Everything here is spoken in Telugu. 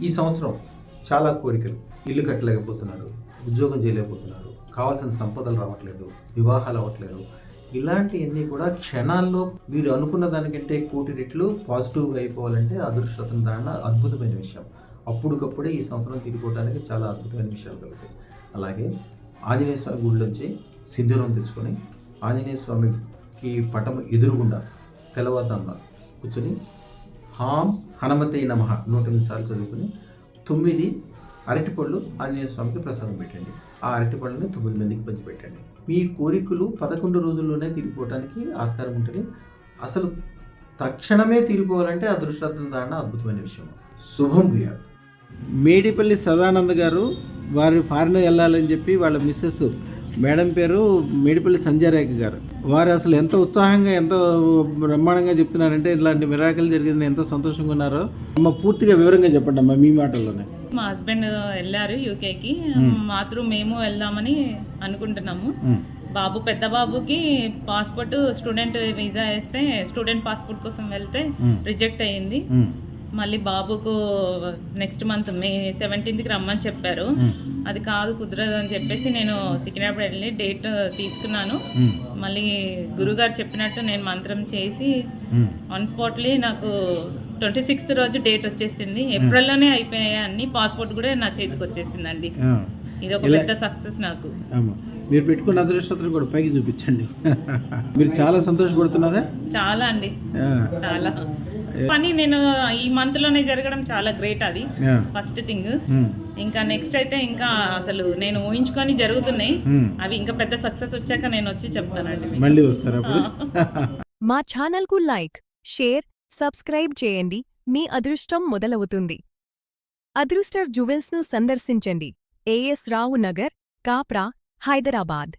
ఈ సంవత్సరం చాలా కోరికలు, ఇల్లు కట్టలేకపోతున్నారు, ఉద్యోగం చేయలేకపోతున్నారు, కావాల్సిన సంపదలు రావట్లేదు, వివాహాలు అవ్వట్లేదు. ఇలాంటివన్నీ కూడా క్షణాల్లో మీరు అనుకున్న దానికంటే కోటి రెట్లు పాజిటివ్గా అయిపోవాలంటే అదృష్టం దాన అద్భుతమైన విషయం. అప్పటికప్పుడే ఈ సంవత్సరం తిరిగిపోవడానికి చాలా అద్భుతమైన విషయాలు కలుగుతాయి. అలాగే ఆంజనేయ స్వామి గుడిలోంచి సింధూరం తెచ్చుకొని ఆంజనేయ స్వామికి పటం ఎదురుగుండా తెల్లవారుజామున కూర్చొని హాం హనుమతే నమః 108 సార్లు చదువుకుని 9 అరటిపళ్ళు ఆంజనేయ స్వామికి ప్రసాదం పెట్టండి. ఆ అరటిపళ్ళని 9 మందికి పంచిపెట్టండి. మీ కోరికలు 11 రోజుల్లోనే తీరిపోవడానికి ఆస్కారం ఉంటుంది. అసలు తక్షణమే తీరిపోవాలంటే అదృష్టం దాన అద్భుతమైన విషయం. శుభం భూయాత్. మేడిపల్లి సదానంద్ గారు వారు ఫారిన్ వెళ్ళాలని చెప్పి వాళ్ళ మిస్సెస్ మేడం పేరు మేడిపల్లి సంజయరేఖ గారు. వారు అసలు ఎంత ఉత్సాహంగా ఎంత బ్రహ్మాండంగా చెప్తున్నారంటే ఇలాంటి మిరాకిల్ జరిగింది ఎంత సంతోషంగా ఉన్నారో అమ్మ పూర్తిగా వివరంగా చెప్పండి అమ్మ మీ మాటల్లోనే. మా హస్బెండ్ వెళ్ళారు యూకేకి, మాత్రం మేము వెళ్దామని అనుకుంటున్నాము. బాబు పెద్ద బాబుకి పాస్పోర్ట్ స్టూడెంట్ వీసా వేస్తే స్టూడెంట్ పాస్పోర్ట్ కోసం వెళ్తే రిజెక్ట్ అయ్యింది. మళ్ళీ బాబుకు నెక్స్ట్ మంత్ మే 17కి రమ్మని చెప్పారు. అది కాదు కుదరదు అని చెప్పేసి నేను సికింద్రాబాద్ వెళ్ళి డేట్ తీసుకున్నాను. మళ్ళీ గురుగారు చెప్పినట్టు నేను మంత్రం చేసి ఆన్ స్పాట్లీ నాకు 26th రోజు డేట్ వచ్చేసింది. ఏప్రిల్లోనే అయిపోయాయి అన్ని. పాస్పోర్ట్ కూడా నా చేతికి వచ్చేసిందండి. ఇది ఒక పెద్ద సక్సెస్ నాకు. మీరు పెట్టుకున్న అదృష్టం కూడా పైకి చూపించండి. మీరు చాలా సంతోషపడుతున్నారా? చాలా అండి, చాలా. పని నేను ఈ మంత్ లోనే జరగడం చాలా గ్రేట్. అది ఫస్ట్ థింగ్. ఇంకా నెక్స్ట్ అయితే ఇంకా అసలు నేను ఊహించుకొని జరుగుతున్నాయి అవి. ఇంకా పెద్ద సక్సెస్ వచ్చాక నేను వచ్చి చెప్తానండి. మళ్ళీ వస్తారా? మా ఛానల్ కు లైక్, షేర్, సబ్స్క్రైబ్ చేయండి. మీ అదృష్టం మొదలవుతుంది. అదృస్టర్ జ్యువెల్స్ ను సందర్శించండి. AS రావు నగర్, కాప్రా, హైదరాబాద్.